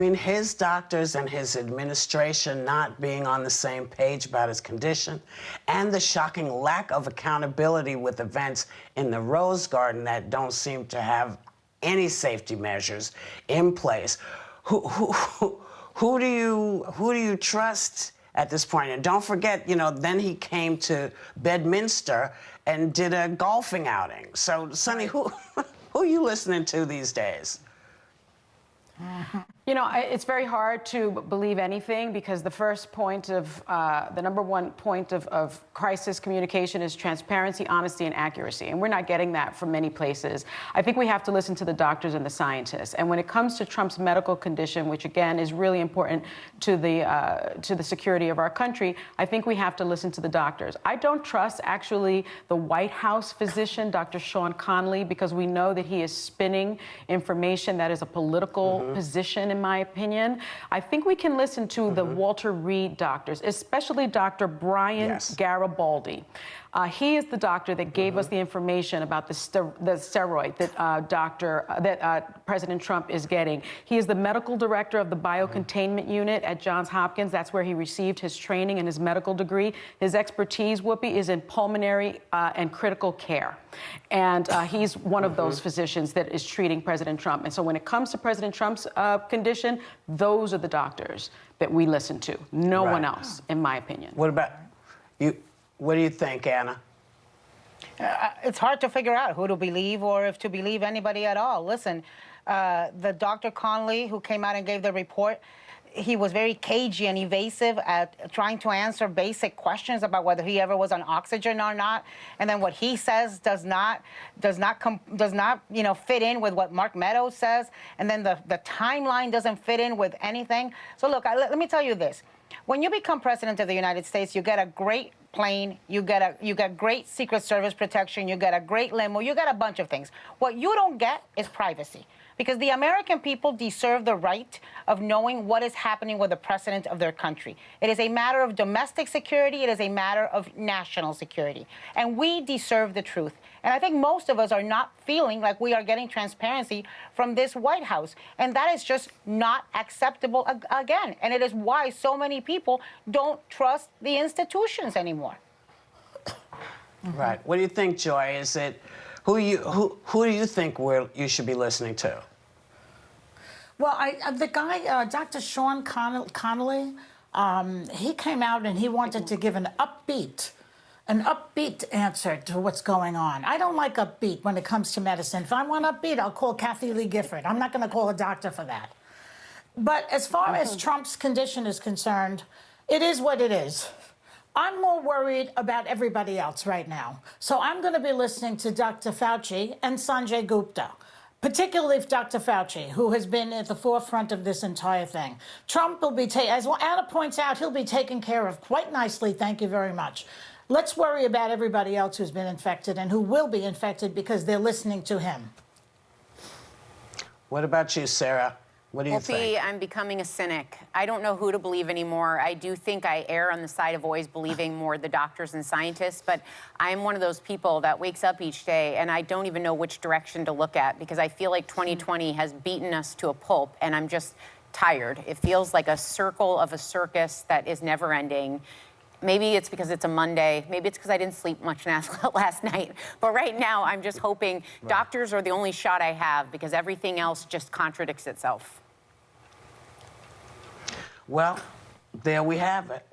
I mean, his doctors and his administration not being on the same page about his condition, and the shocking lack of accountability with events in the Rose Garden that don't seem to have any safety measures in place. Who do you trust at this point? And don't forget, you know, then he came to Bedminster and did a golfing outing. So, Sonny, who are you listening to these days? You know, it's very hard to believe anything because the first point of, the number one point of crisis communication is transparency, honesty, and accuracy. And we're not getting that from many places. I think we have to listen to the doctors and the scientists. And when it comes to Trump's medical condition, which again is really important to the security of our country, I think we have to listen to the doctors. I don't trust actually the White House physician, Dr. Sean Conley, because we know that he is spinning information that is a political position, in my opinion. I think we can listen to the Walter Reed doctors, especially Dr. Brian Garibaldi. He is the doctor that gave us the information about the steroid that President Trump is getting. He is the medical director of the biocontainment unit at Johns Hopkins. That's where he received his training and his medical degree. His expertise, Whoopi, is in pulmonary and critical care. And he's one of those physicians that is treating President Trump. And so when it comes to President Trump's condition, those are the doctors that we listen to. No one else, in my opinion. What about you? What do you think, Anna? It's hard to figure out who to believe or if to believe anybody at all. Listen, the Dr. Conley who came out and gave the report, he was very cagey and evasive at trying to answer basic questions about whether he ever was on oxygen or not. And then what he says does not you know, fit in with what Mark Meadows says. And then the timeline doesn't fit in with anything. So look, let me tell you this. When you become president of the United States, you get a great plane, you get great Secret Service protection, you get a great limo, you get a bunch of things. What you don't get is privacy. Because the American people deserve the right of knowing what is happening with the president of their country. It is a matter of domestic security. It is a matter of national security. And we deserve the truth. And I think most of us are not feeling like we are getting transparency from this White House. And that is just not acceptable again. And it is why so many people don't trust the institutions anymore. Right. What do you think, Joy? Is it who do you think you should be listening to? Well, the guy, Dr. Sean Connolly, he came out and he wanted to give an upbeat answer to what's going on. I don't like upbeat when it comes to medicine. If I want upbeat, I'll call Kathy Lee Gifford. I'm not going to call a doctor for that. But as far as Trump's condition is concerned, it is what it is. I'm more worried about everybody else right now. So I'm going to be listening to Dr. Fauci and Sanjay Gupta, particularly Dr. Fauci, who has been at the forefront of this entire thing. Trump will be, as Anna points out, he'll be taken care of quite nicely, thank you very much. Let's worry about everybody else who's been infected and who will be infected because they're listening to him. What about you, Sarah? What do you think? I'm becoming a cynic. I don't know who to believe anymore. I do think I err on the side of always believing more the doctors and scientists, but I'm one of those people that wakes up each day and I don't even know which direction to look at because I feel like 2020 has beaten us to a pulp and I'm just tired. It feels like a circle of a circus that is never ending. Maybe it's because it's a Monday. Maybe it's because I didn't sleep much last night. But right now, I'm just hoping doctors are the only shot I have because everything else just contradicts itself. Well, there we have it.